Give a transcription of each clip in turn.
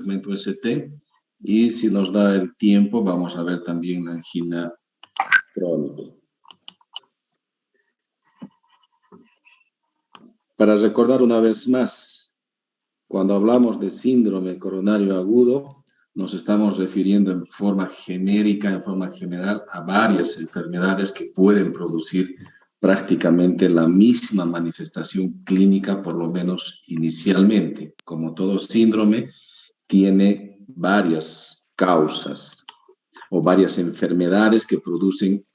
segmento ST, y si nos da el tiempo, vamos a ver también la angina crónica. Para recordar una vez más, cuando hablamos de síndrome coronario agudo, nos estamos refiriendo en forma genérica, en forma general, a varias enfermedades que pueden producir prácticamente la misma manifestación clínica, por lo menos inicialmente. Como todo síndrome, tiene varias causas o varias enfermedades que producen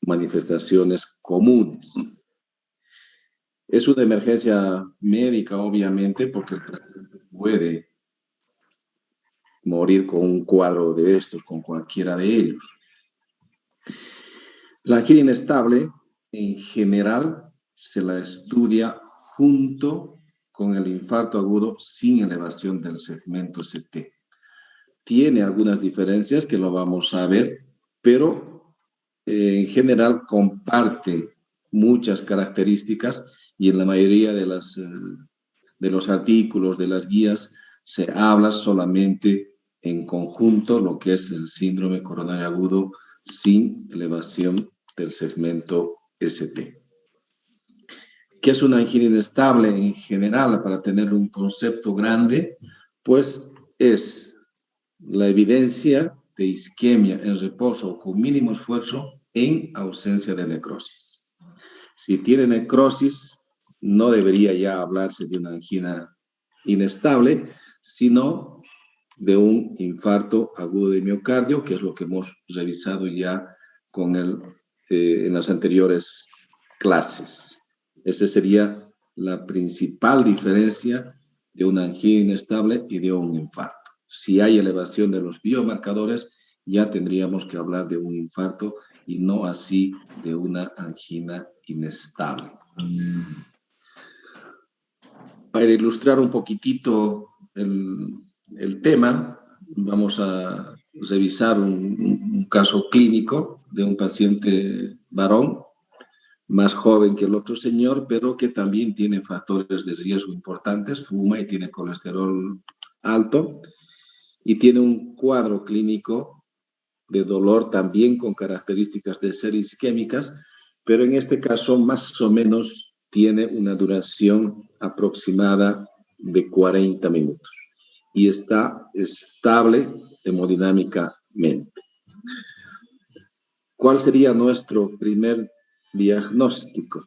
manifestaciones comunes. Es una emergencia médica, obviamente, porque el paciente puede morir con un cuadro de estos, con cualquiera de ellos. La angina inestable, en general, se la estudia junto con el infarto agudo sin elevación del segmento ST. Tiene algunas diferencias que lo vamos a ver, pero en general comparte muchas características y en la mayoría de los artículos, de las guías, se habla solamente en conjunto lo que es el síndrome coronario agudo sin elevación del segmento ST. ¿Qué es una angina inestable en general? Para tener un concepto grande, pues es la evidencia de isquemia en reposo con mínimo esfuerzo en ausencia de necrosis. Si tiene necrosis, no debería ya hablarse de una angina inestable, sino de un infarto agudo de miocardio, que es lo que hemos revisado ya en las anteriores clases. Esa sería la principal diferencia de una angina inestable y de un infarto. Si hay elevación de los biomarcadores, ya tendríamos que hablar de un infarto y no así de una angina inestable. Para ilustrar un poquitito el tema, vamos a revisar un caso clínico de un paciente varón, más joven que el otro señor, pero que también tiene factores de riesgo importantes, fuma y tiene colesterol alto, y tiene un cuadro clínico de dolor también con características de ser isquémicas, pero en este caso más o menos tiene una duración aproximada de 40 minutos y está estable hemodinámicamente. ¿Cuál sería nuestro primer diagnóstico?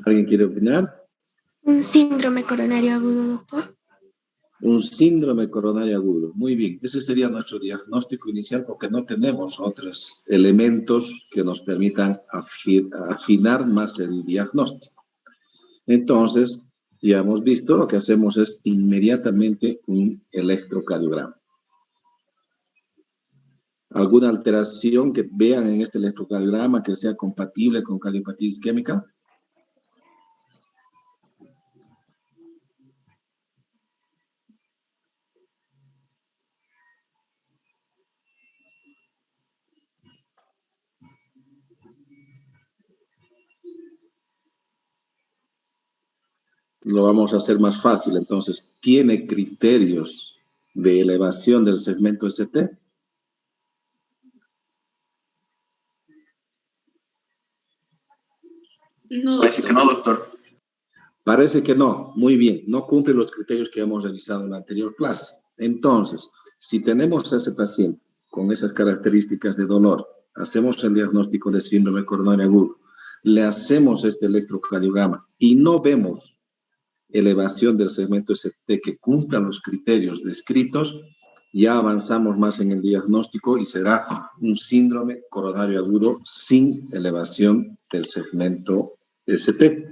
¿Alguien quiere opinar? Un síndrome coronario agudo, doctor. Un síndrome coronario agudo. Muy bien, ese sería nuestro diagnóstico inicial porque no tenemos otros elementos que nos permitan afinar más el diagnóstico. Entonces, ya hemos visto, lo que hacemos es inmediatamente un electrocardiograma. ¿Alguna alteración que vean en este electrocardiograma que sea compatible con cardiopatía isquémica? Lo vamos a hacer más fácil. Entonces, ¿tiene criterios de elevación del segmento ST? No, parece que no, doctor. Parece que no. Muy bien. No cumple los criterios que hemos revisado en la anterior clase. Entonces, si tenemos a ese paciente con esas características de dolor, hacemos el diagnóstico de síndrome coronario agudo, le hacemos este electrocardiograma y no vemos elevación del segmento ST que cumplan los criterios descritos, ya avanzamos más en el diagnóstico y será un síndrome coronario agudo sin elevación del segmento ST.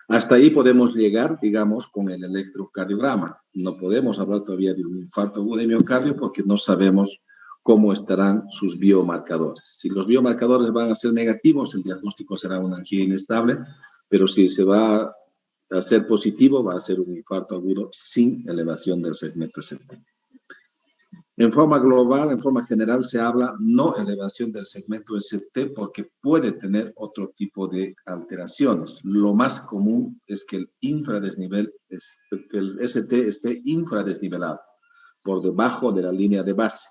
Hasta ahí podemos llegar, digamos, con el electrocardiograma. No podemos hablar todavía de un infarto agudo de miocardio porque no sabemos cómo estarán sus biomarcadores. Si los biomarcadores van a ser negativos, el diagnóstico será una angina inestable, pero si se va a ser positivo, va a ser un infarto agudo sin elevación del segmento ST. En forma global, en forma general, se habla no elevación del segmento ST porque puede tener otro tipo de alteraciones. Lo más común es que el que el ST esté infradesnivelado, por debajo de la línea de base.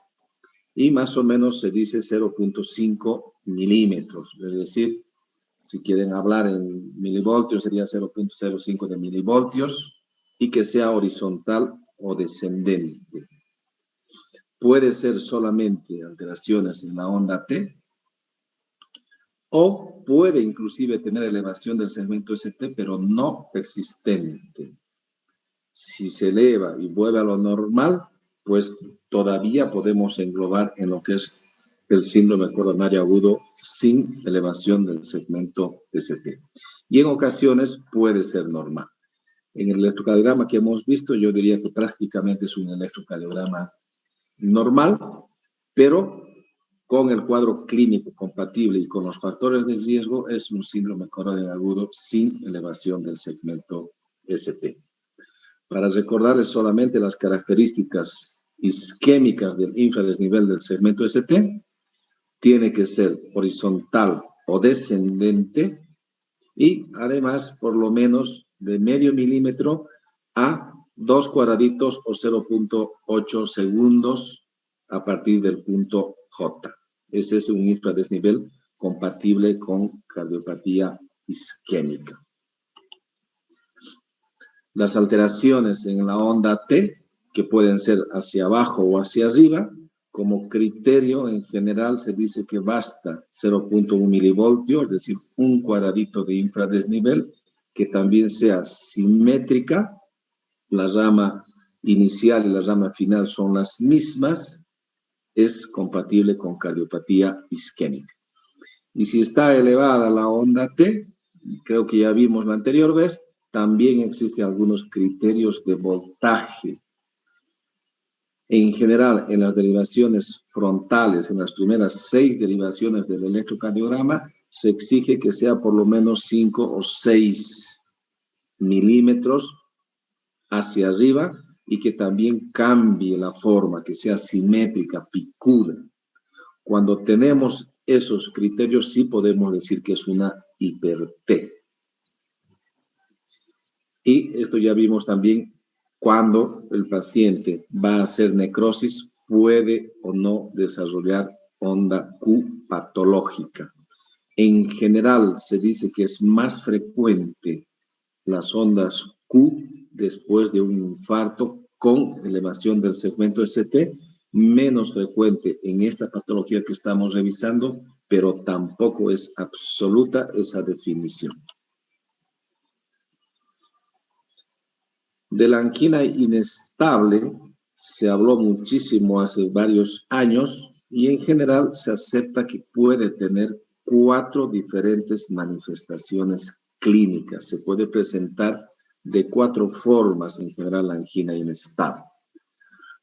Y más o menos se dice 0.5 milímetros, es decir, si quieren hablar en milivoltios, sería 0.05 de milivoltios y que sea horizontal o descendente. Puede ser solamente alteraciones en la onda T o puede inclusive tener elevación del segmento ST, pero no persistente. Si se eleva y vuelve a lo normal, pues todavía podemos englobar en lo que es el síndrome coronario agudo sin elevación del segmento ST. Y en ocasiones puede ser normal. En el electrocardiograma que hemos visto, yo diría que prácticamente es un electrocardiograma normal, pero con el cuadro clínico compatible y con los factores de riesgo, es un síndrome coronario agudo sin elevación del segmento ST. Para recordarles solamente las características isquémicas del infradesnivel del segmento ST, tiene que ser horizontal o descendente y además por lo menos de medio milímetro a 2 cuadraditos o 0.8 segundos a partir del punto J. Ese es un infradesnivel compatible con cardiopatía isquémica. Las alteraciones en la onda T, que pueden ser hacia abajo o hacia arriba, como criterio en general se dice que basta 0.1 milivoltio, es decir, un cuadradito de infradesnivel, que también sea simétrica, la rama inicial y la rama final son las mismas, es compatible con cardiopatía isquémica. Y si está elevada la onda T, creo que ya vimos la anterior vez, también existen algunos criterios de voltaje. En general, en las derivaciones frontales, en las primeras 6 derivaciones del electrocardiograma, se exige que sea por lo menos 5 o 6 milímetros hacia arriba y que también cambie la forma, que sea simétrica, picuda. Cuando tenemos esos criterios, sí podemos decir que es una hiper-T. Y esto ya vimos también cuando el paciente va a hacer necrosis, puede o no desarrollar onda Q patológica. En general se dice que es más frecuente las ondas Q después de un infarto con elevación del segmento ST, menos frecuente en esta patología que estamos revisando, pero tampoco es absoluta esa definición. De la angina inestable se habló muchísimo hace varios años y en general se acepta que puede tener 4 diferentes manifestaciones clínicas. Se puede presentar de 4 formas en general la angina inestable.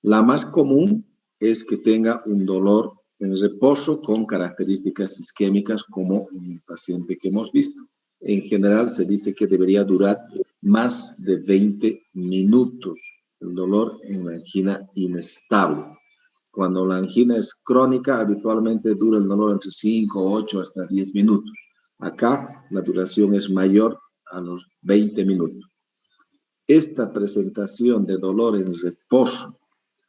La más común es que tenga un dolor en reposo con características isquémicas como en el paciente que hemos visto. En general se dice que debería durar más de 20 minutos el dolor en la angina inestable. Cuando la angina es crónica, habitualmente dura el dolor entre 5, 8 hasta 10 minutos. Acá la duración es mayor a los 20 minutos. Esta presentación de dolor en reposo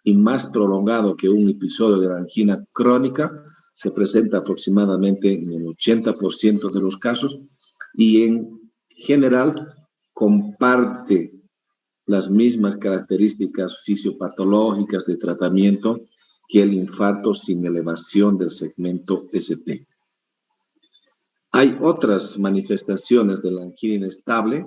y más prolongado que un episodio de la angina crónica se presenta aproximadamente en el 80% de los casos y en general comparte las mismas características fisiopatológicas de tratamiento que el infarto sin elevación del segmento ST. Hay otras manifestaciones de la angina inestable,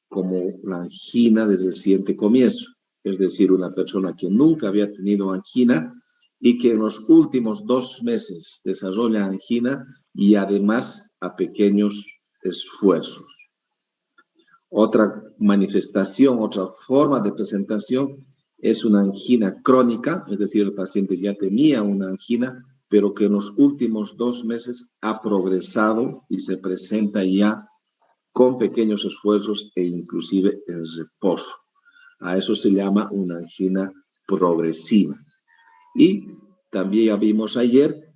como la angina desde reciente comienzo, es decir, una persona que nunca había tenido angina y que en los últimos 2 meses desarrolla angina y además a pequeños esfuerzos. Otra manifestación, otra forma de presentación es una angina crónica, es decir, el paciente ya tenía una angina, pero que en los últimos 2 meses ha progresado y se presenta ya con pequeños esfuerzos e inclusive en reposo. A eso se llama una angina progresiva. Y también ya vimos ayer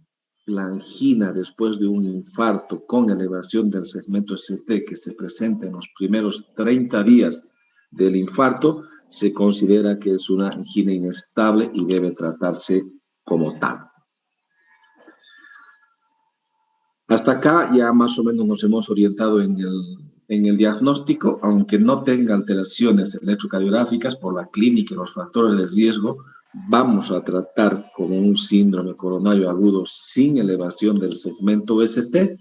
la angina después de un infarto con elevación del segmento ST que se presenta en los primeros 30 días del infarto, se considera que es una angina inestable y debe tratarse como tal. Hasta acá ya más o menos nos hemos orientado en el diagnóstico, aunque no tenga alteraciones electrocardiográficas por la clínica y los factores de riesgo, vamos a tratar como un síndrome coronario agudo sin elevación del segmento ST,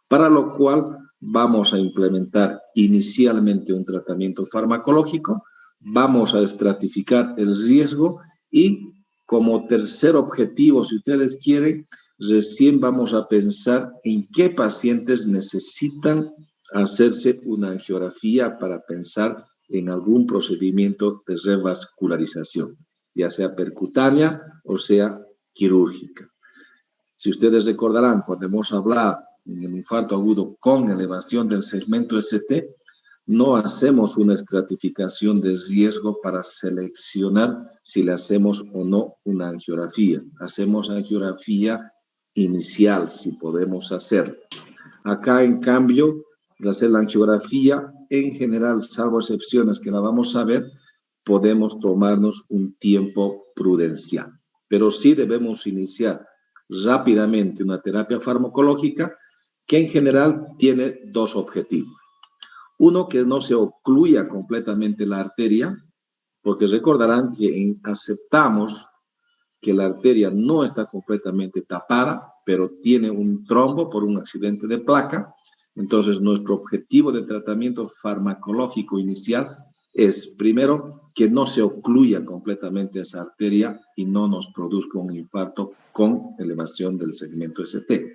para lo cual vamos a implementar inicialmente un tratamiento farmacológico, vamos a estratificar el riesgo y como tercer objetivo, si ustedes quieren, recién vamos a pensar en qué pacientes necesitan hacerse una angiografía para pensar en algún procedimiento de revascularización, ya sea percutánea o sea quirúrgica. Si ustedes recordarán, cuando hemos hablado en el infarto agudo con elevación del segmento ST, no hacemos una estratificación de riesgo para seleccionar si le hacemos o no una angiografía. Hacemos angiografía inicial, si podemos hacerlo. Acá, en cambio, de hacer la angiografía, en general, salvo excepciones que la vamos a ver, podemos tomarnos un tiempo prudencial. Pero sí debemos iniciar rápidamente una terapia farmacológica que en general tiene dos objetivos. Uno, que no se ocluya completamente la arteria, porque recordarán que aceptamos que la arteria no está completamente tapada, pero tiene un trombo por un accidente de placa. Entonces, nuestro objetivo de tratamiento farmacológico inicial es, primero, que no se ocluya completamente esa arteria y no nos produzca un infarto con elevación del segmento ST.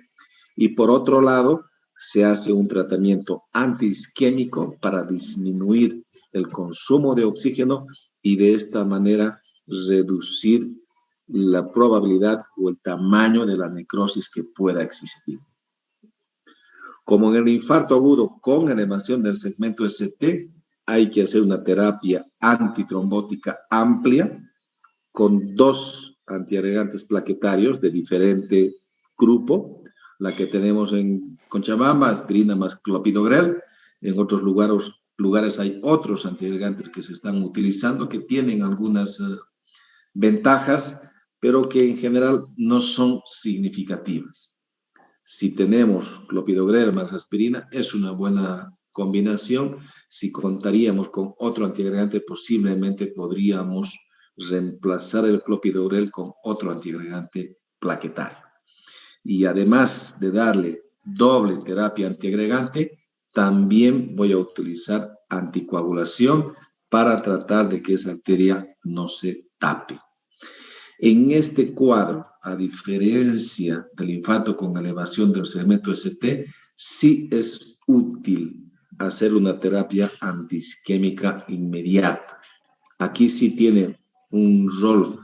Y por otro lado, se hace un tratamiento antiisquémico para disminuir el consumo de oxígeno y de esta manera reducir la probabilidad o el tamaño de la necrosis que pueda existir. Como en el infarto agudo con elevación del segmento ST, hay que hacer una terapia antitrombótica amplia con dos antiagregantes plaquetarios de diferente grupo. La que tenemos en Cochabamba, aspirina más clopidogrel. En otros lugares hay otros antiagregantes que se están utilizando que tienen algunas ventajas, pero que en general no son significativas. Si tenemos clopidogrel más aspirina, es una buena combinación. Si contaríamos con otro antiagregante, posiblemente podríamos reemplazar el clopidogrel con otro antiagregante plaquetario. Y además de darle doble terapia antiagregante, también voy a utilizar anticoagulación para tratar de que esa arteria no se tape. En este cuadro, a diferencia del infarto con elevación del segmento ST, sí es útil hacer una terapia antiisquémica inmediata. Aquí sí tiene un rol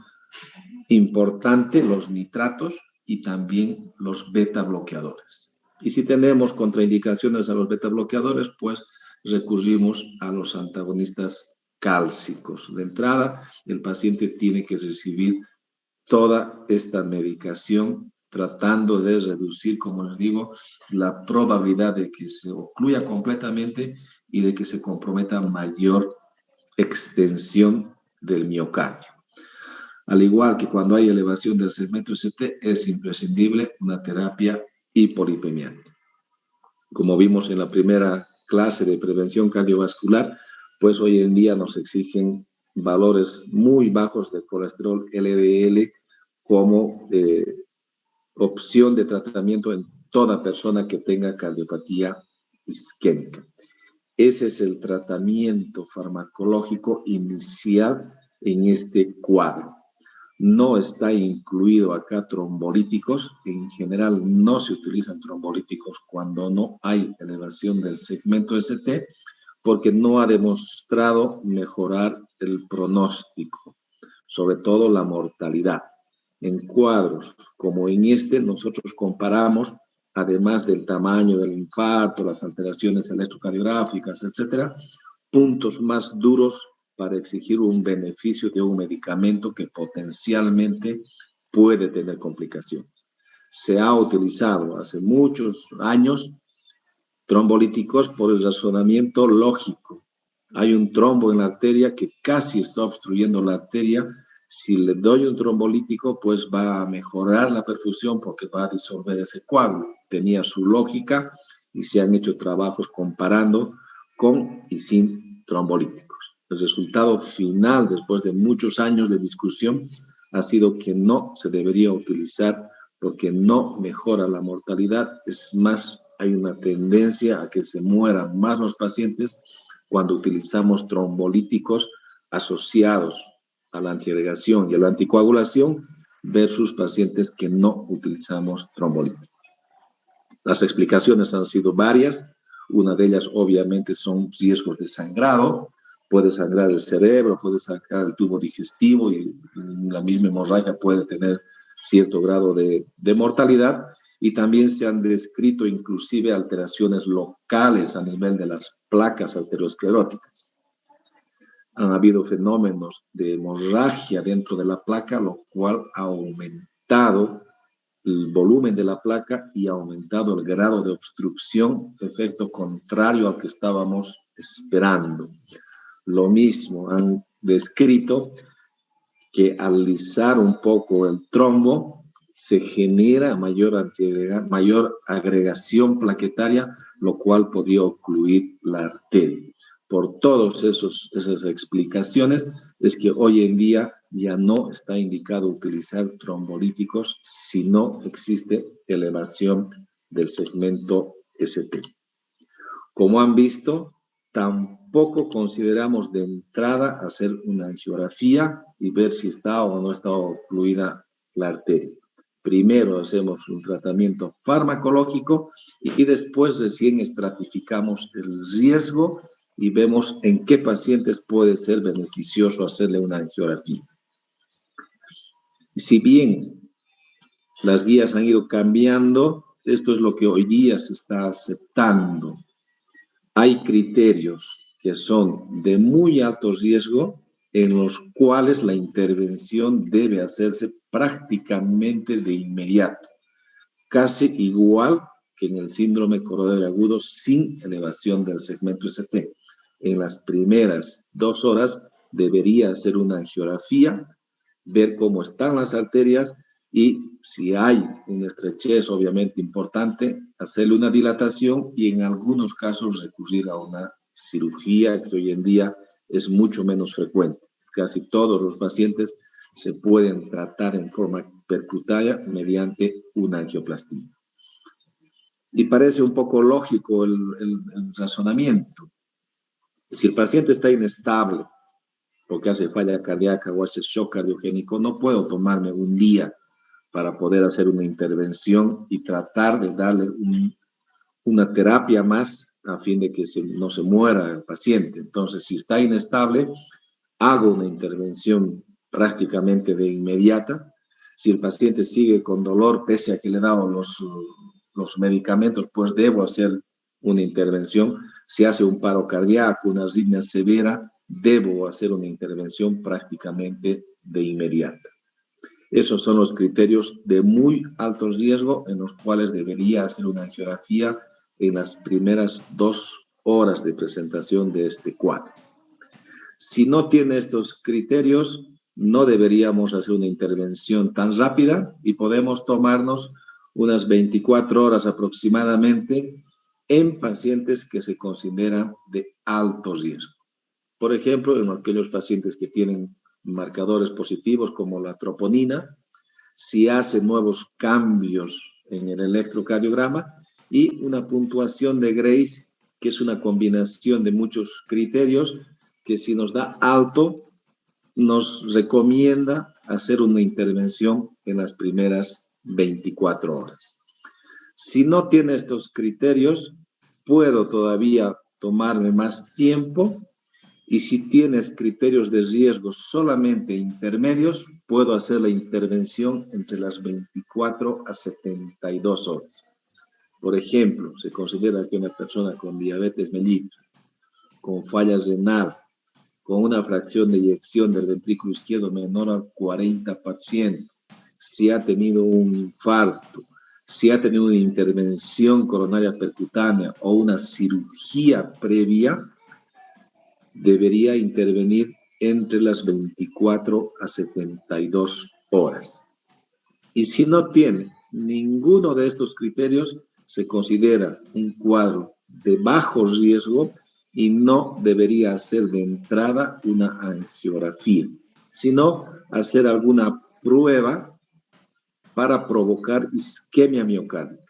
importante los nitratos y también los beta bloqueadores. Y si tenemos contraindicaciones a los beta bloqueadores, pues recurrimos a los antagonistas cálcicos. De entrada, el paciente tiene que recibir toda esta medicación tratando de reducir, como les digo, la probabilidad de que se ocluya completamente y de que se comprometa mayor extensión del miocardio. Al igual que cuando hay elevación del segmento ST, es imprescindible una terapia hipolipemiante. Como vimos en la primera clase de prevención cardiovascular, pues hoy en día nos exigen valores muy bajos de colesterol LDL como opción de tratamiento en toda persona que tenga cardiopatía isquémica. Ese es el tratamiento farmacológico inicial en este cuadro. No está incluido acá trombolíticos. En general no se utilizan trombolíticos cuando no hay elevación del segmento ST, porque no ha demostrado mejorar el pronóstico, sobre todo la mortalidad. En cuadros como en este, nosotros comparamos, además del tamaño del infarto, las alteraciones electrocardiográficas, etcétera, puntos más duros para exigir un beneficio de un medicamento que potencialmente puede tener complicaciones. Se ha utilizado hace muchos años trombolíticos por el razonamiento lógico. Hay un trombo en la arteria que casi está obstruyendo la arteria. Si le doy un trombolítico, pues va a mejorar la perfusión porque va a disolver ese coágulo. Tenía su lógica y se han hecho trabajos comparando con y sin trombolíticos. El resultado final, después de muchos años de discusión, ha sido que no se debería utilizar porque no mejora la mortalidad. Es más, hay una tendencia a que se mueran más los pacientes cuando utilizamos trombolíticos asociados a la antiagregación y a la anticoagulación versus pacientes que no utilizamos trombolíticos. Las explicaciones han sido varias. Una de ellas, obviamente, son riesgos de sangrado. Puede sangrar el cerebro, puede sangrar el tubo digestivo y la misma hemorragia puede tener cierto grado de mortalidad. Y también se han descrito inclusive alteraciones locales a nivel de las placas arterioscleróticas. Han habido fenómenos de hemorragia dentro de la placa, lo cual ha aumentado el volumen de la placa y ha aumentado el grado de obstrucción, efecto contrario al que estábamos esperando. Lo mismo han descrito que al lisar un poco el trombo se genera mayor agregación plaquetaria, lo cual podría ocluir la arteria. Por todas esas explicaciones es que hoy en día ya no está indicado utilizar trombolíticos si no existe elevación del segmento ST. Como han visto, tampoco consideramos de entrada hacer una angiografía y ver si está o no está ocluida la arteria. Primero hacemos un tratamiento farmacológico y después recién estratificamos el riesgo y vemos en qué pacientes puede ser beneficioso hacerle una angiografía. Si bien las guías han ido cambiando, esto es lo que hoy día se está aceptando. Hay criterios que son de muy alto riesgo en los cuales la intervención debe hacerse prácticamente de inmediato, casi igual que en el síndrome coronario agudo sin elevación del segmento ST. En las primeras 2 horas debería hacer una angiografía, ver cómo están las arterias y si hay una estrechez obviamente importante, hacerle una dilatación y en algunos casos recurrir a una cirugía que hoy en día es mucho menos frecuente. Casi todos los pacientes se pueden tratar en forma percutánea mediante una angioplastía. Y parece un poco lógico el razonamiento. Si el paciente está inestable porque hace falla cardíaca o hace shock cardiogénico, no puedo tomarme un día para poder hacer una intervención y tratar de darle una terapia más a fin de que no se muera el paciente. Entonces, si está inestable, hago una intervención prácticamente de inmediata. Si el paciente sigue con dolor, pese a que le he dado los medicamentos, pues debo hacer una intervención. Si hace un paro cardíaco, una arritmia severa, debo hacer una intervención prácticamente de inmediata. Esos son los criterios de muy alto riesgo en los cuales debería hacer una angiografía en las primeras 2 horas de presentación de este cuadro. Si no tiene estos criterios, no deberíamos hacer una intervención tan rápida y podemos tomarnos unas 24 horas aproximadamente en pacientes que se consideran de alto riesgo. Por ejemplo, en aquellos pacientes que tienen marcadores positivos como la troponina, si hace nuevos cambios en el electrocardiograma y una puntuación de Grace, que es una combinación de muchos criterios que si nos da alto, nos recomienda hacer una intervención en las primeras 24 horas. Si no tiene estos criterios, puedo todavía tomarme más tiempo y si tienes criterios de riesgo solamente intermedios, puedo hacer la intervención entre las 24 a 72 horas. Por ejemplo, se considera que una persona con diabetes mellitus, con falla renal, con una fracción de eyección del ventrículo izquierdo menor al 40%, si ha tenido un infarto, si ha tenido una intervención coronaria percutánea o una cirugía previa, debería intervenir entre las 24 a 72 horas. Y si no tiene ninguno de estos criterios, se considera un cuadro de bajo riesgo y no debería hacer de entrada una angiografía, sino hacer alguna prueba para provocar isquemia miocárdica.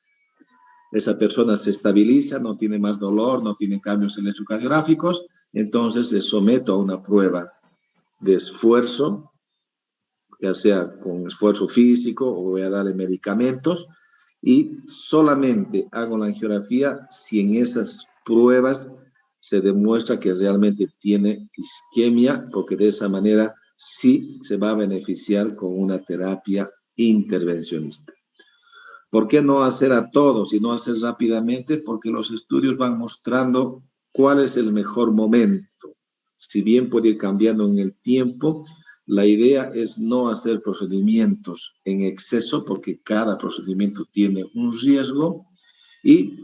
Esa persona se estabiliza, no tiene más dolor, no tiene cambios electrocardiográficos, entonces le someto a una prueba de esfuerzo, ya sea con esfuerzo físico o voy a darle medicamentos, y solamente hago la angiografía si en esas pruebas se demuestra que realmente tiene isquemia, porque de esa manera sí se va a beneficiar con una terapia intervencionista. ¿Por qué no hacer a todos y no hacer rápidamente? Porque los estudios van mostrando cuál es el mejor momento. Si bien puede ir cambiando en el tiempo, la idea es no hacer procedimientos en exceso porque cada procedimiento tiene un riesgo y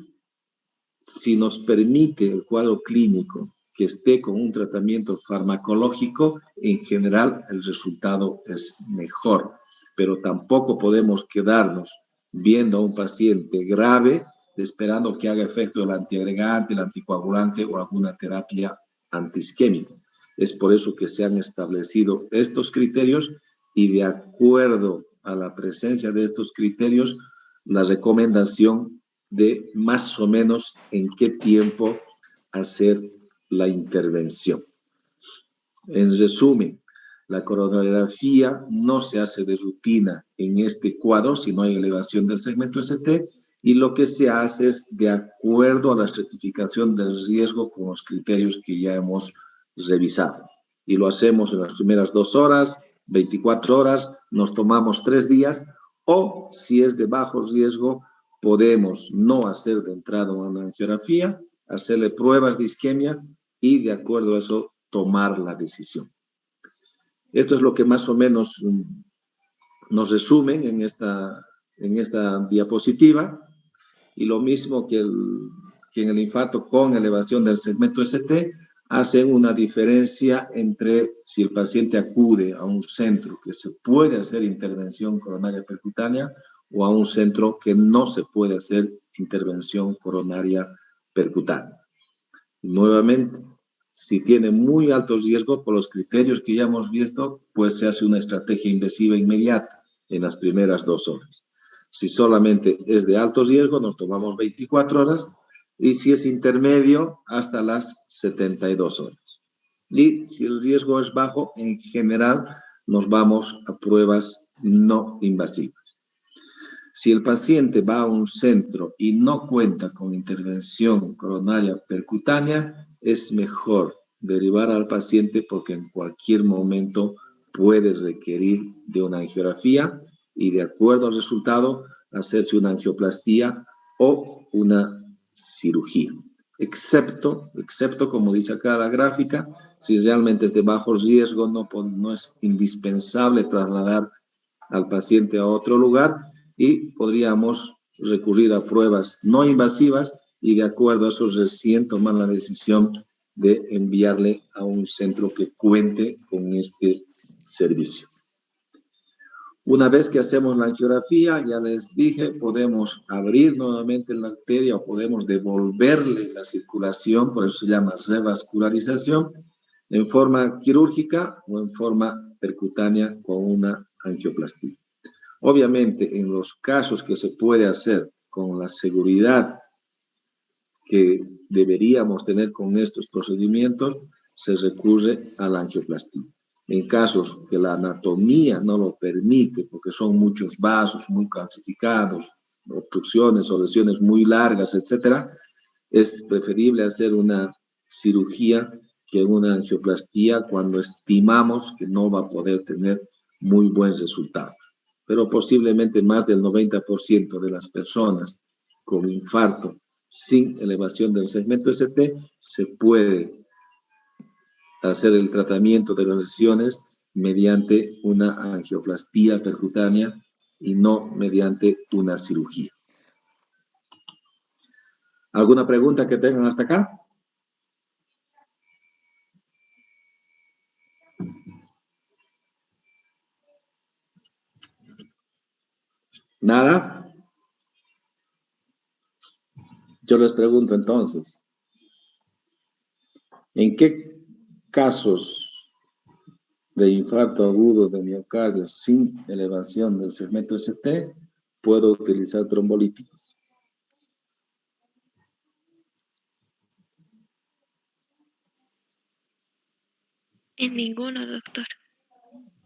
si nos permite el cuadro clínico que esté con un tratamiento farmacológico, en general el resultado es mejor, pero tampoco podemos quedarnos viendo a un paciente grave esperando que haga efecto el antiagregante, el anticoagulante o alguna terapia antiisquémica. Es por eso que se han establecido estos criterios y de acuerdo a la presencia de estos criterios, la recomendación de más o menos en qué tiempo hacer la intervención. En resumen, la coronariografía no se hace de rutina en este cuadro si no hay elevación del segmento ST y lo que se hace es de acuerdo a la estratificación del riesgo con los criterios que ya hemos revisado. Y lo hacemos en las primeras 2 horas, 24 horas, nos tomamos 3 días o si es de bajo riesgo, podemos no hacer de entrada una angiografía, hacerle pruebas de isquemia y de acuerdo a eso tomar la decisión. Esto es lo que más o menos nos resumen en esta diapositiva y lo mismo que en el infarto con elevación del segmento ST, hacen una diferencia entre si el paciente acude a un centro que se puede hacer intervención coronaria percutánea o a un centro que no se puede hacer intervención coronaria percutánea. Y nuevamente, si tiene muy altos riesgos por los criterios que ya hemos visto, pues se hace una estrategia invasiva inmediata en las primeras 2 horas. Si solamente es de alto riesgo, nos tomamos 24 horas y si es intermedio, hasta las 72 horas. Y si el riesgo es bajo, en general nos vamos a pruebas no invasivas. Si el paciente va a un centro y no cuenta con intervención coronaria percutánea, es mejor derivar al paciente porque en cualquier momento puede requerir de una angiografía y de acuerdo al resultado hacerse una angioplastía o una cirugía. Excepto como dice acá la gráfica, si realmente es de bajo riesgo, no es indispensable trasladar al paciente a otro lugar y podríamos recurrir a pruebas no invasivas y de acuerdo a eso recién tomar la decisión de enviarle a un centro que cuente con este servicio. Una vez que hacemos la angiografía, ya les dije, podemos abrir nuevamente la arteria o podemos devolverle la circulación, por eso se llama revascularización, en forma quirúrgica o en forma percutánea con una angioplastía. Obviamente, en los casos que se puede hacer con la seguridad que deberíamos tener con estos procedimientos, se recurre a la angioplastía. En casos que la anatomía no lo permite, porque son muchos vasos muy calcificados, obstrucciones o lesiones muy largas, etc., es preferible hacer una cirugía que una angioplastía cuando estimamos que no va a poder tener muy buen resultado. Pero posiblemente más del 90% de las personas con infarto sin elevación del segmento ST se puede hacer el tratamiento de las lesiones mediante una angioplastía percutánea y no mediante una cirugía. ¿Alguna pregunta que tengan hasta acá? ¿Nada? Yo les pregunto entonces, ¿en qué casos de infarto agudo de miocardio sin elevación del segmento ST puedo utilizar trombolíticos? En ninguno, doctor.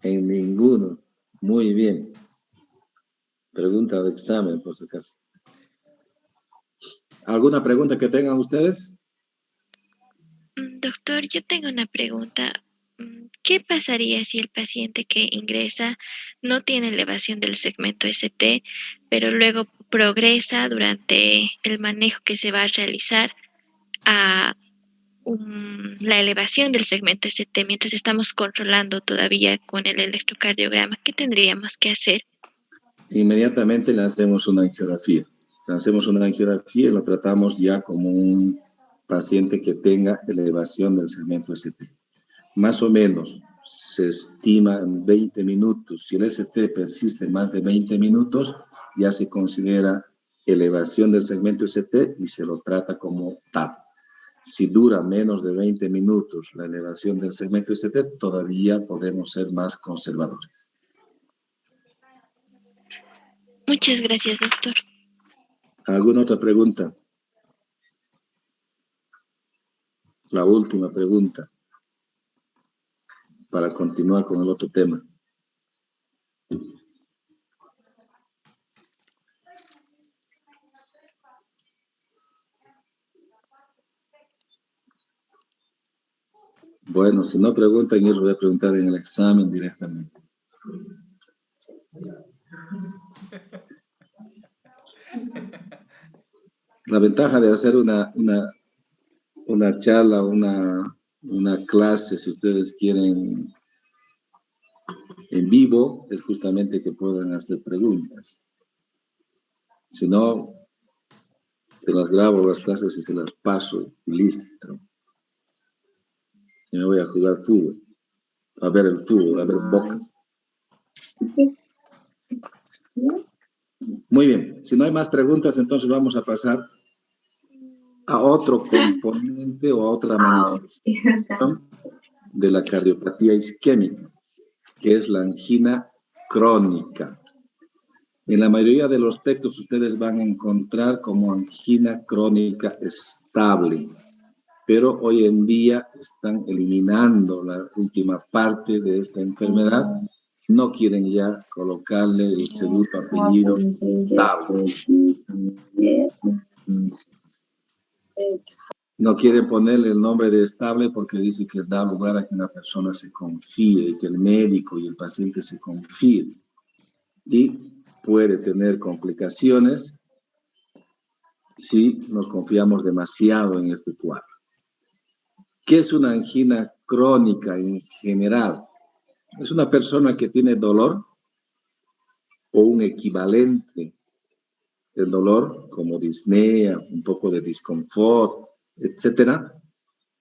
En ninguno. Muy bien. Pregunta de examen, por si acaso. ¿Alguna pregunta que tengan ustedes? Doctor, yo tengo una pregunta. ¿Qué pasaría si el paciente que ingresa no tiene elevación del segmento ST, pero luego progresa durante el manejo que se va a realizar a la elevación del segmento ST mientras estamos controlando todavía con el electrocardiograma? ¿Qué tendríamos que hacer? Inmediatamente le hacemos una angiografía. Le hacemos una angiografía y lo tratamos ya como un paciente que tenga elevación del segmento ST. Más o menos se estima en 20 minutos. Si el ST persiste más de 20 minutos, ya se considera elevación del segmento ST y se lo trata como tal. Si dura menos de 20 minutos la elevación del segmento ST, todavía podemos ser más conservadores. Muchas gracias, doctor. ¿Alguna otra pregunta? La última pregunta para continuar con el otro tema. Bueno, si no preguntan, yo les voy a preguntar en el examen directamente. La ventaja de hacer una charla, una clase, si ustedes quieren, en vivo, es justamente que puedan hacer preguntas. Si no, se las grabo las clases y se las paso y listo. Y me voy a jugar fútbol, a ver el fútbol, a ver Boca. Muy bien, si no hay más preguntas, entonces vamos a pasar a otro componente o a otra manifestación de la cardiopatía isquémica, que es la angina crónica. En la mayoría de los textos ustedes van a encontrar como angina crónica estable, pero hoy en día están eliminando la última parte de esta enfermedad. No quieren ya colocarle el segundo apellido estable. No quieren ponerle el nombre de estable porque dice que da lugar a que una persona se confíe, que el médico y el paciente se confíen. Y puede tener complicaciones si nos confiamos demasiado en este cuadro. ¿Qué es una angina crónica en general? Es una persona que tiene dolor o un equivalente del dolor, como disnea, un poco de disconfort, etcétera.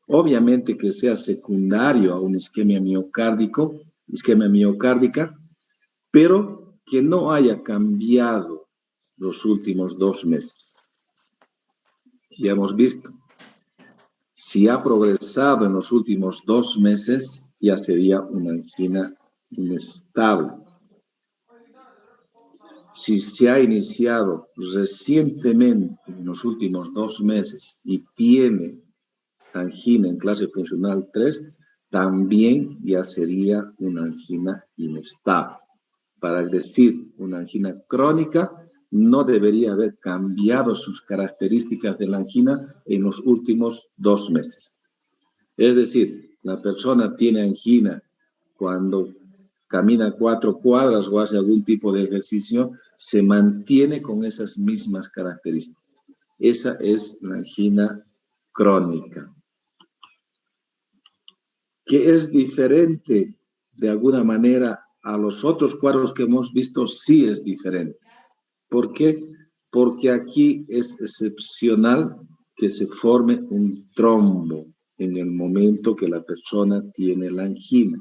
Obviamente que sea secundario a una isquemia miocárdica, pero que no haya cambiado los últimos 2 meses. Ya hemos visto, si ha progresado en los últimos 2 meses, ya sería una angina inestable. Si se ha iniciado recientemente en los últimos 2 meses y tiene angina en clase funcional 3, también ya sería una angina inestable. Para decir una angina crónica, no debería haber cambiado sus características de la angina en los últimos 2 meses. Es decir, la persona tiene angina cuando camina 4 cuadras o hace algún tipo de ejercicio, se mantiene con esas mismas características. Esa es la angina crónica, que es diferente de alguna manera a los otros cuadros que hemos visto sí es diferente. ¿Por qué? Porque aquí es excepcional que se forme un trombo en el momento que la persona tiene la angina.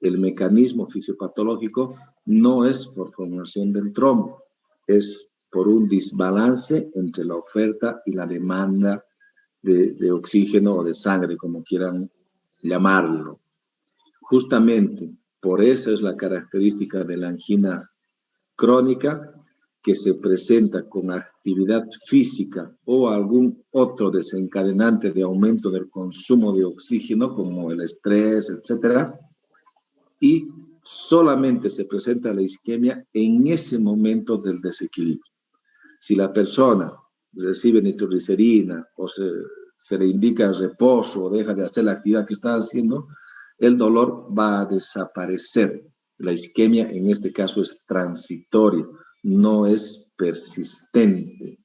El mecanismo fisiopatológico no es por formación del trombo, es por un desbalance entre la oferta y la demanda de oxígeno o de sangre, como quieran llamarlo. Justamente por eso es la característica de la angina crónica, que se presenta con actividad física o algún otro desencadenante de aumento del consumo de oxígeno, como el estrés, etcétera, y solamente se presenta la isquemia en ese momento del desequilibrio. Si la persona recibe nitroglicerina o se le indica reposo o deja de hacer la actividad que está haciendo, el dolor va a desaparecer. La isquemia en este caso es transitoria, no es persistente.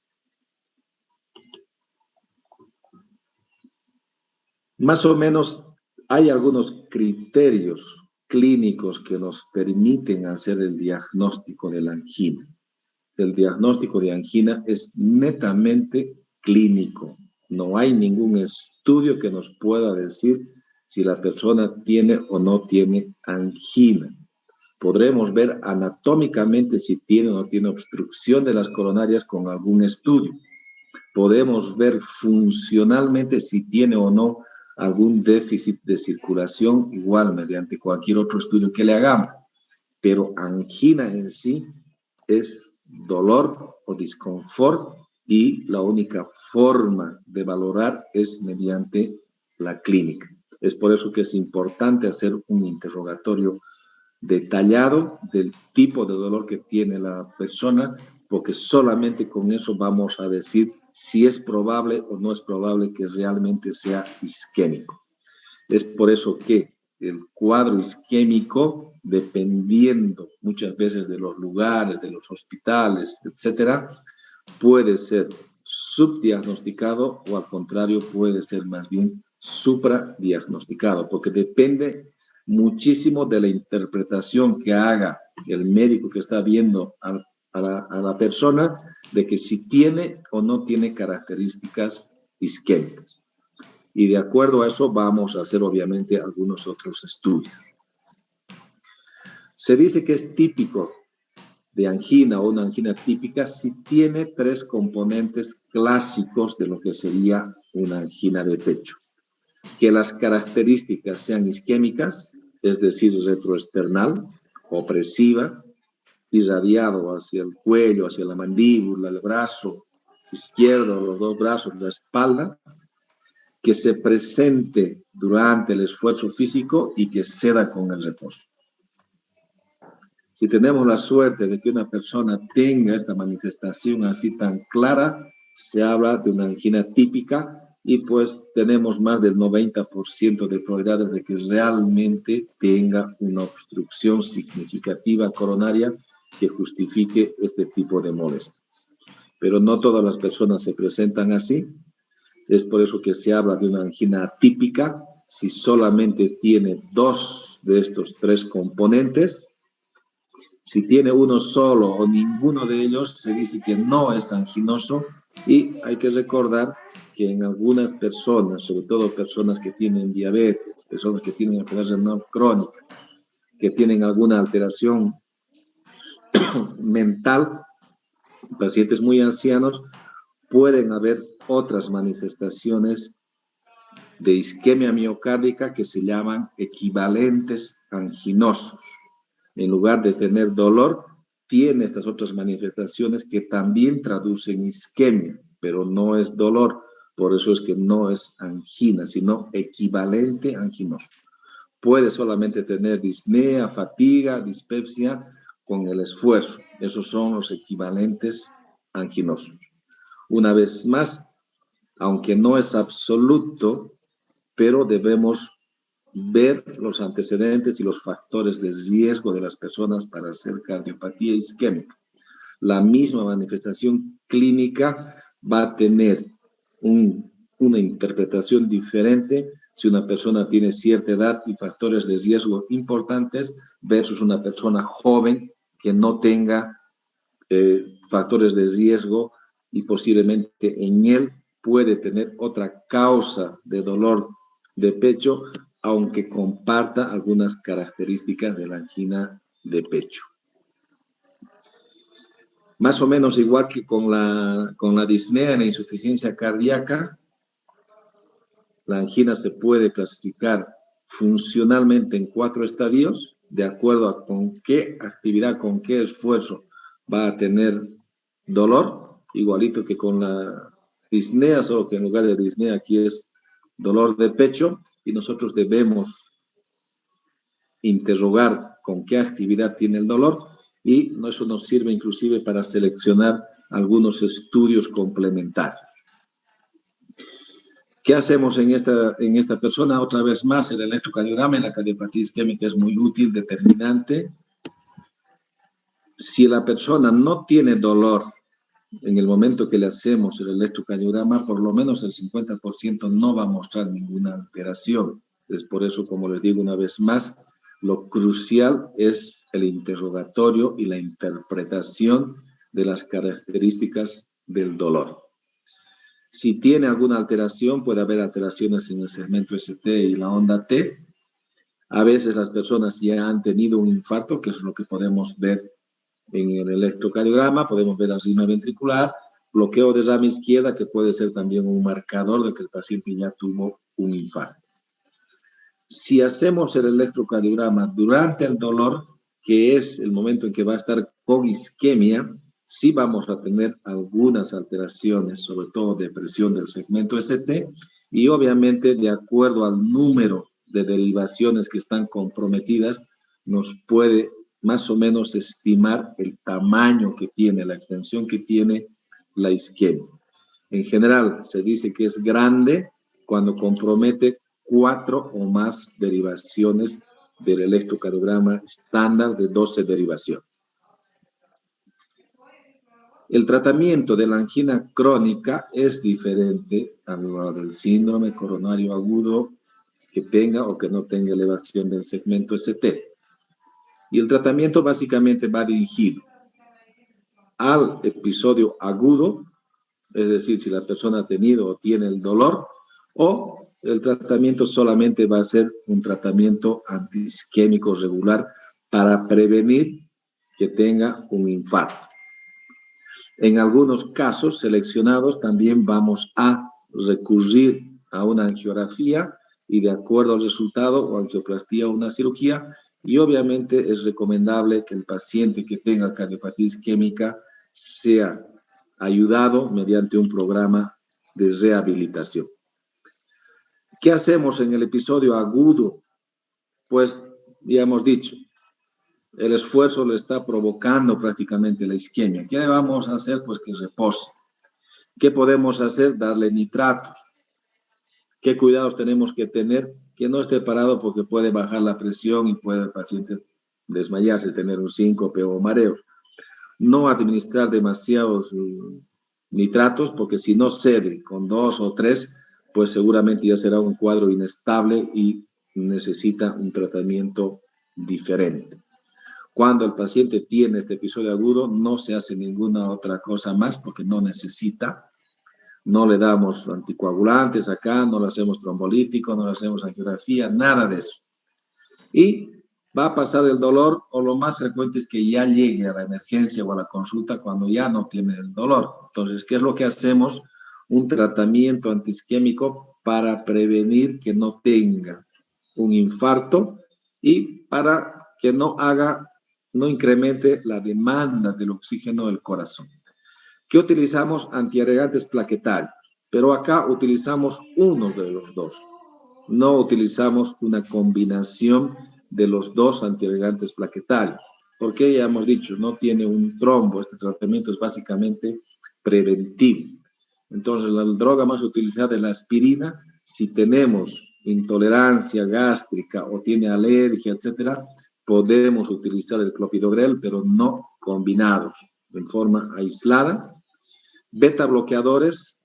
Más o menos hay algunos criterios clínicos que nos permiten hacer el diagnóstico de la angina. El diagnóstico de angina es netamente clínico. No hay ningún estudio que nos pueda decir si la persona tiene o no tiene angina. Podremos ver anatómicamente si tiene o no tiene obstrucción de las coronarias con algún estudio. Podemos ver funcionalmente si tiene o no algún déficit de circulación, igual mediante cualquier otro estudio que le hagamos. Pero angina en sí es dolor o disconfort y la única forma de valorar es mediante la clínica. Es por eso que es importante hacer un interrogatorio detallado del tipo de dolor que tiene la persona, porque solamente con eso vamos a decir si es probable o no es probable que realmente sea isquémico. Es por eso que el cuadro isquémico, dependiendo muchas veces de los lugares, de los hospitales, etcétera, puede ser subdiagnosticado o al contrario puede ser más bien supradiagnosticado, porque depende muchísimo de la interpretación que haga el médico que está viendo a la persona, de que si tiene o no tiene características isquémicas. Y de acuerdo a eso vamos a hacer obviamente algunos otros estudios. Se dice que es típico de angina o una angina típica si tiene tres componentes clásicos de lo que sería una angina de pecho. Que las características sean isquémicas, es decir, retroesternal, opresiva, irradiado hacia el cuello, hacia la mandíbula, el brazo izquierdo, los dos brazos, la espalda, que se presente durante el esfuerzo físico y que ceda con el reposo. Si tenemos la suerte de que una persona tenga esta manifestación así tan clara, se habla de una angina típica y pues tenemos más del 90% de probabilidades de que realmente tenga una obstrucción significativa coronaria que justifique este tipo de molestias. Pero no todas las personas se presentan así. Es por eso que se habla de una angina atípica si solamente tiene dos de estos tres componentes. Si tiene uno solo o ninguno de ellos, se dice que no es anginoso, y hay que recordar que en algunas personas, sobre todo personas que tienen diabetes, personas que tienen enfermedad renal crónica, que tienen alguna alteración mental, pacientes muy ancianos, pueden haber otras manifestaciones de isquemia miocárdica que se llaman equivalentes anginosos. En lugar de tener dolor, tiene estas otras manifestaciones que también traducen isquemia, pero no es dolor. Por eso es que no es angina, sino equivalente anginoso. Puede solamente tener disnea, fatiga, dispepsia con el esfuerzo. Esos son los equivalentes anginosos. Una vez más, aunque no es absoluto, pero debemos ver los antecedentes y los factores de riesgo de las personas para hacer cardiopatía isquémica. La misma manifestación clínica va a tener una interpretación diferente si una persona tiene cierta edad y factores de riesgo importantes versus una persona joven que no tenga factores de riesgo y posiblemente en él puede tener otra causa de dolor de pecho, aunque comparta algunas características de la angina de pecho. Más o menos igual que con la disnea en la insuficiencia cardíaca, la angina se puede clasificar funcionalmente en 4 estadios, de acuerdo a con qué actividad, con qué esfuerzo va a tener dolor, igualito que con la disnea, solo que en lugar de disnea aquí es dolor de pecho, y nosotros debemos interrogar con qué actividad tiene el dolor, y eso nos sirve inclusive para seleccionar algunos estudios complementarios. ¿Qué hacemos en esta persona? Otra vez más, el electrocardiograma en la cardiopatía isquémica es muy útil, determinante. Si la persona no tiene dolor en el momento que le hacemos el electrocardiograma, por lo menos el 50% no va a mostrar ninguna alteración. Es por eso, como les digo una vez más, lo crucial es el interrogatorio y la interpretación de las características del dolor. Si tiene alguna alteración, puede haber alteraciones en el segmento ST y la onda T. A veces las personas ya han tenido un infarto, que es lo que podemos ver en el electrocardiograma. Podemos ver arritmia ventricular, bloqueo de rama izquierda, que puede ser también un marcador de que el paciente ya tuvo un infarto. Si hacemos el electrocardiograma durante el dolor, que es el momento en que va a estar con isquemia, sí vamos a tener algunas alteraciones, sobre todo de presión del segmento ST, y obviamente de acuerdo al número de derivaciones que están comprometidas, nos puede más o menos estimar el tamaño que tiene, la extensión que tiene la isquemia. En general, se dice que es grande cuando compromete 4 o más derivaciones del electrocardiograma estándar de 12 derivaciones. El tratamiento de la angina crónica es diferente al del síndrome coronario agudo que tenga o que no tenga elevación del segmento ST. Y el tratamiento básicamente va dirigido al episodio agudo, es decir, si la persona ha tenido o tiene el dolor, o el tratamiento solamente va a ser un tratamiento antiisquémico regular para prevenir que tenga un infarto. En algunos casos seleccionados también vamos a recurrir a una angiografía y de acuerdo al resultado o angioplastía o una cirugía, y obviamente es recomendable que el paciente que tenga cardiopatía isquémica sea ayudado mediante un programa de rehabilitación. ¿Qué hacemos en el episodio agudo? Pues ya hemos dicho, el esfuerzo le está provocando prácticamente la isquemia. ¿Qué vamos a hacer? Pues que repose. ¿Qué podemos hacer? Darle nitratos. ¿Qué cuidados tenemos que tener? Que no esté parado porque puede bajar la presión y puede el paciente desmayarse, tener un síncope o mareo. No administrar demasiados nitratos, porque si no cede con 2 o 3, pues seguramente ya será un cuadro inestable y necesita un tratamiento diferente. Cuando el paciente tiene este episodio agudo, no se hace ninguna otra cosa más porque no necesita. No le damos anticoagulantes acá, no le hacemos trombolítico, no le hacemos angiografía, nada de eso. Y va a pasar el dolor, o lo más frecuente es que ya llegue a la emergencia o a la consulta cuando ya no tiene el dolor. Entonces, ¿qué es lo que hacemos? Un tratamiento antiisquémico para prevenir que no tenga un infarto y para que no incremente la demanda del oxígeno del corazón. ¿Qué utilizamos? Antiagregantes plaquetarios, pero acá utilizamos uno de los dos. No utilizamos una combinación de los dos antiagregantes plaquetarios, porque ya hemos dicho, no tiene un trombo. Este tratamiento es básicamente preventivo. Entonces, la droga más utilizada es la aspirina. Si tenemos intolerancia gástrica o tiene alergia, etcétera, podemos utilizar el clopidogrel, pero no combinados, en forma aislada. Beta bloqueadores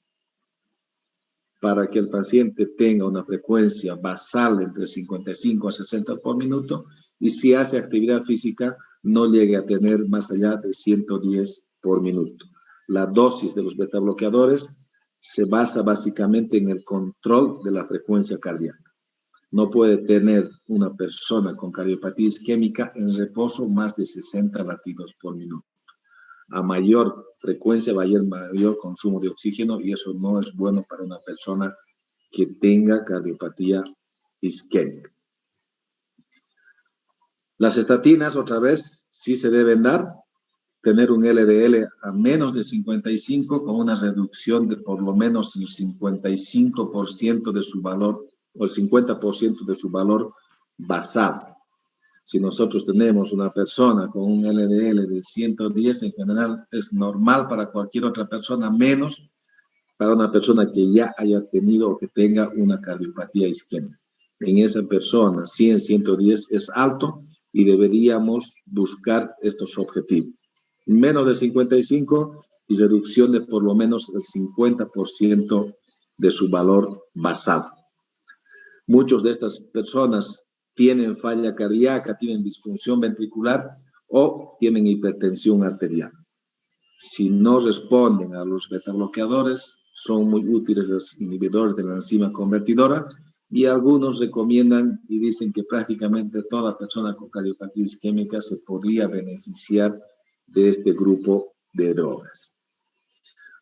para que el paciente tenga una frecuencia basal entre 55 a 60 por minuto y si hace actividad física no llegue a tener más allá de 110 por minuto. La dosis de los beta bloqueadores se basa básicamente en el control de la frecuencia cardíaca. No puede tener una persona con cardiopatía isquémica en reposo más de 60 latidos por minuto. A mayor frecuencia va a haber mayor consumo de oxígeno y eso no es bueno para una persona que tenga cardiopatía isquémica. Las estatinas, otra vez, sí se deben dar, tener un LDL a menos de 55 con una reducción de por lo menos el 55% de su valor o el 50% de su valor basal. Si nosotros tenemos una persona con un LDL de 110, en general es normal para cualquier otra persona, menos para una persona que ya haya tenido o que tenga una cardiopatía isquémica. En esa persona, 100, 110 es alto y deberíamos buscar estos objetivos. Menos de 55 y reducción de por lo menos el 50% de su valor basal. Muchas de estas personas tienen falla cardíaca, tienen disfunción ventricular o tienen hipertensión arterial. Si no responden a los beta bloqueadores, son muy útiles los inhibidores de la enzima convertidora y algunos recomiendan y dicen que prácticamente toda persona con cardiopatía isquémica se podría beneficiar de este grupo de drogas.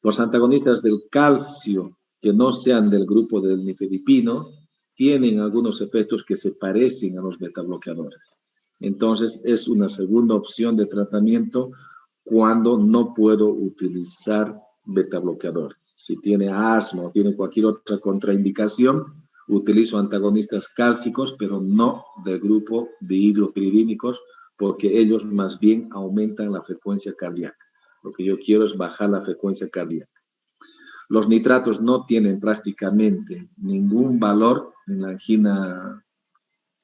Los antagonistas del calcio que no sean del grupo del nifedipino tienen algunos efectos que se parecen a los beta bloqueadores. Entonces es una segunda opción de tratamiento cuando no puedo utilizar beta bloqueadores. Si tiene asma o tiene cualquier otra contraindicación, utilizo antagonistas cálcicos, pero no del grupo de hidropiridínicos, porque ellos más bien aumentan la frecuencia cardíaca. Lo que yo quiero es bajar la frecuencia cardíaca. Los nitratos no tienen prácticamente ningún valor en la angina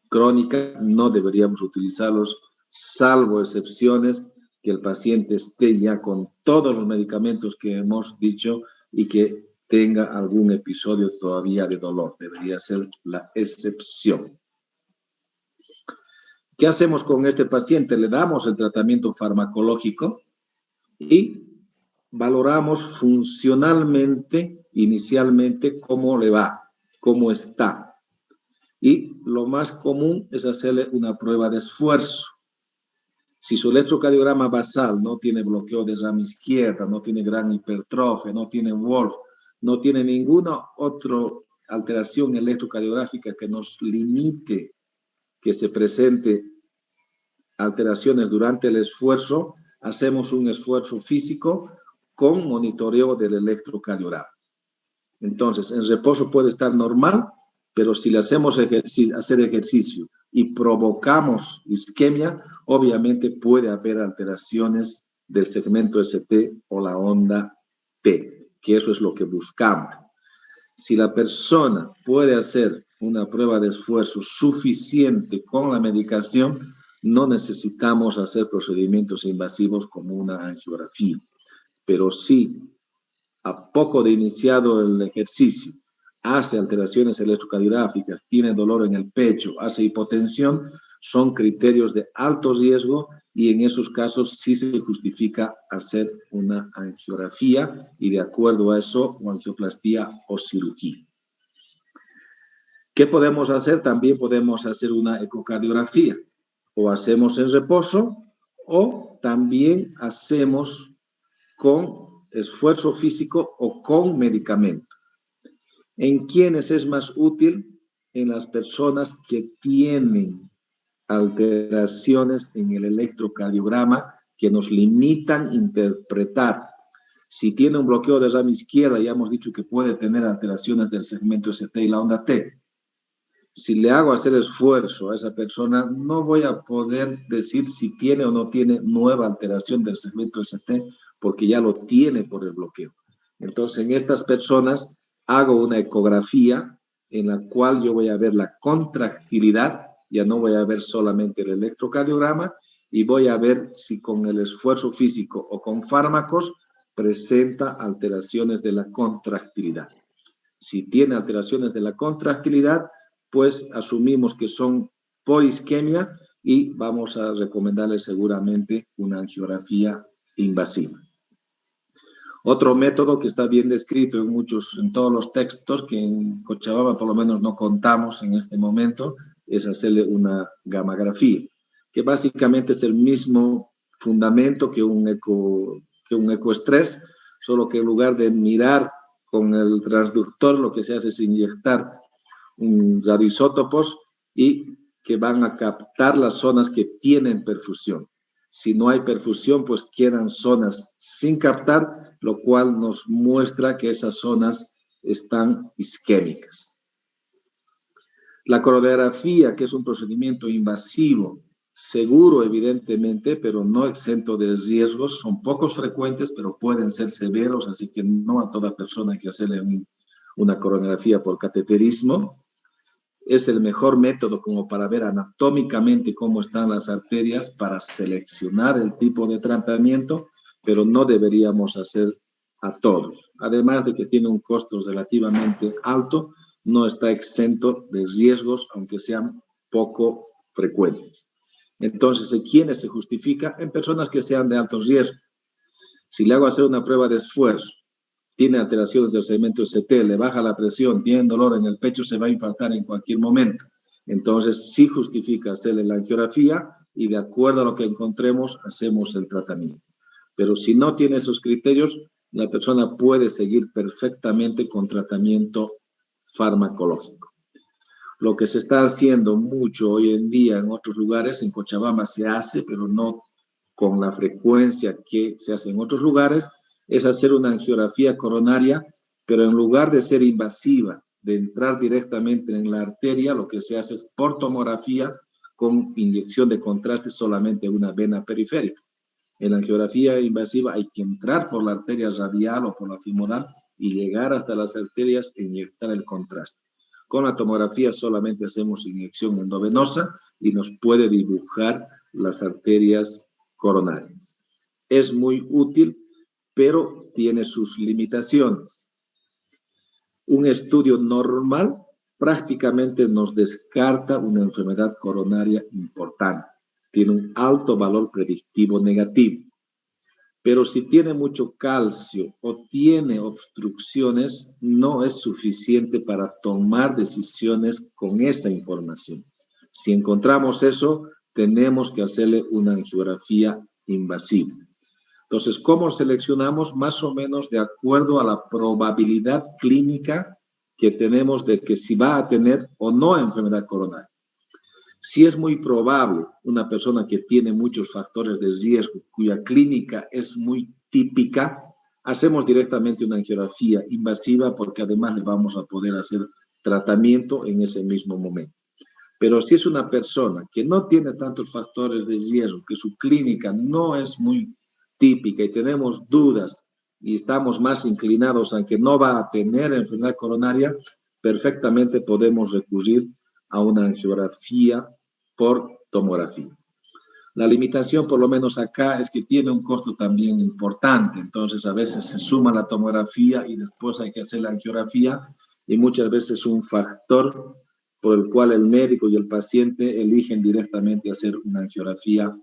crónica, no deberíamos utilizarlos, salvo excepciones que el paciente esté ya con todos los medicamentos que hemos dicho y que tenga algún episodio todavía de dolor. Debería ser la excepción. ¿Qué hacemos con este paciente? Le damos el tratamiento farmacológico y valoramos funcionalmente, inicialmente, cómo le va, cómo está. Y lo más común es hacerle una prueba de esfuerzo. Si su electrocardiograma basal no tiene bloqueo de rama izquierda, no tiene gran hipertrofia, no tiene Wolf, no tiene ninguna otra alteración electrocardiográfica que nos limite que se presente alteraciones durante el esfuerzo, hacemos un esfuerzo físico con monitoreo del electrocardiograma. Entonces, en reposo puede estar normal, pero si le hacemos hacer ejercicio y provocamos isquemia, obviamente puede haber alteraciones del segmento ST o la onda T, que eso es lo que buscamos. Si la persona puede hacer una prueba de esfuerzo suficiente con la medicación, no necesitamos hacer procedimientos invasivos como una angiografía. Pero si a poco de iniciado el ejercicio hace alteraciones electrocardiográficas, tiene dolor en el pecho, hace hipotensión, son criterios de alto riesgo y en esos casos sí se justifica hacer una angiografía y de acuerdo a eso, o angioplastía o cirugía. ¿Qué podemos hacer? También podemos hacer una ecocardiografía. O hacemos en reposo o también hacemos con esfuerzo físico o con medicamento. ¿En quiénes es más útil? En las personas que tienen alteraciones en el electrocardiograma que nos limitan interpretar. Si tiene un bloqueo de rama izquierda, ya hemos dicho que puede tener alteraciones del segmento ST y la onda T. Si le hago hacer esfuerzo a esa persona, no voy a poder decir si tiene o no tiene nueva alteración del segmento ST, porque ya lo tiene por el bloqueo. Entonces, en estas personas hago una ecografía en la cual yo voy a ver la contractilidad, ya no voy a ver solamente el electrocardiograma, y voy a ver si con el esfuerzo físico o con fármacos presenta alteraciones de la contractilidad. Si tiene alteraciones de la contractilidad, pues asumimos que son por isquemia y vamos a recomendarle seguramente una angiografía invasiva. Otro método que está bien descrito en todos los textos, que en Cochabamba por lo menos no contamos en este momento, es hacerle una gammagrafía, que básicamente es el mismo fundamento que un ecoestrés, solo que en lugar de mirar con el transductor, lo que se hace es inyectar radioisótopos y que van a captar las zonas que tienen perfusión. Si no hay perfusión, pues quedan zonas sin captar, lo cual nos muestra que esas zonas están isquémicas. La coronografía, que es un procedimiento invasivo, seguro evidentemente, pero no exento de riesgos, son pocos frecuentes, pero pueden ser severos, así que no a toda persona hay que hacerle una coronografía por cateterismo. Es el mejor método como para ver anatómicamente cómo están las arterias para seleccionar el tipo de tratamiento, pero no deberíamos hacer a todos. Además de que tiene un costo relativamente alto, no está exento de riesgos, aunque sean poco frecuentes. Entonces, ¿en quiénes se justifica? En personas que sean de alto riesgo. Si le hago hacer una prueba de esfuerzo, tiene alteraciones del segmento ST, le baja la presión, tiene dolor en el pecho, se va a infartar en cualquier momento. Entonces, sí justifica hacerle la angiografía y de acuerdo a lo que encontremos, hacemos el tratamiento. Pero si no tiene esos criterios, la persona puede seguir perfectamente con tratamiento farmacológico. Lo que se está haciendo mucho hoy en día en otros lugares, en Cochabamba se hace, pero no con la frecuencia que se hace en otros lugares, es hacer una angiografía coronaria, pero en lugar de ser invasiva, de entrar directamente en la arteria, lo que se hace es por tomografía con inyección de contraste solamente en una vena periférica. En la angiografía invasiva hay que entrar por la arteria radial o por la femoral y llegar hasta las arterias e inyectar el contraste. Con la tomografía solamente hacemos inyección endovenosa y nos puede dibujar las arterias coronarias. Es muy útil, pero tiene sus limitaciones. Un estudio normal prácticamente nos descarta una enfermedad coronaria importante. Tiene un alto valor predictivo negativo. Pero si tiene mucho calcio o tiene obstrucciones, no es suficiente para tomar decisiones con esa información. Si encontramos eso, tenemos que hacerle una angiografía invasiva. Entonces, ¿cómo seleccionamos? Más o menos de acuerdo a la probabilidad clínica que tenemos de que si va a tener o no enfermedad coronaria. Si es muy probable una persona que tiene muchos factores de riesgo, cuya clínica es muy típica, hacemos directamente una angiografía invasiva porque además le vamos a poder hacer tratamiento en ese mismo momento. Pero si es una persona que no tiene tantos factores de riesgo, que su clínica no es muy típica y tenemos dudas y estamos más inclinados a que no va a tener enfermedad coronaria, perfectamente podemos recurrir a una angiografía por tomografía. La limitación, por lo menos acá, es que tiene un costo también importante. Entonces, a veces se suma la tomografía y después hay que hacer la angiografía y muchas veces es un factor por el cual el médico y el paciente eligen directamente hacer una angiografía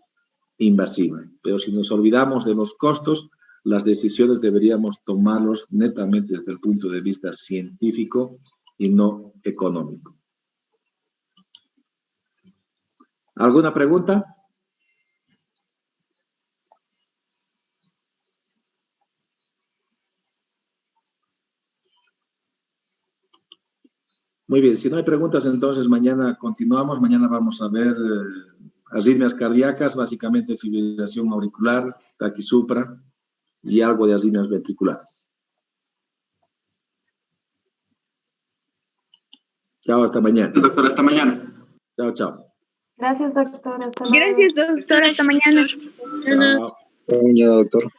invasiva. Pero si nos olvidamos de los costos, las decisiones deberíamos tomarlos netamente desde el punto de vista científico y no económico. ¿Alguna pregunta? Muy bien, si no hay preguntas, entonces mañana continuamos. Mañana vamos a ver arritmias cardíacas, básicamente fibrilación auricular, taquisupra y algo de arritmias ventriculares. Chao, hasta mañana. Doctor, hasta mañana. Chao, chao. Gracias, doctor. Hasta luego. Gracias, doctor. Hasta mañana. Chao. Hasta mañana, doctor.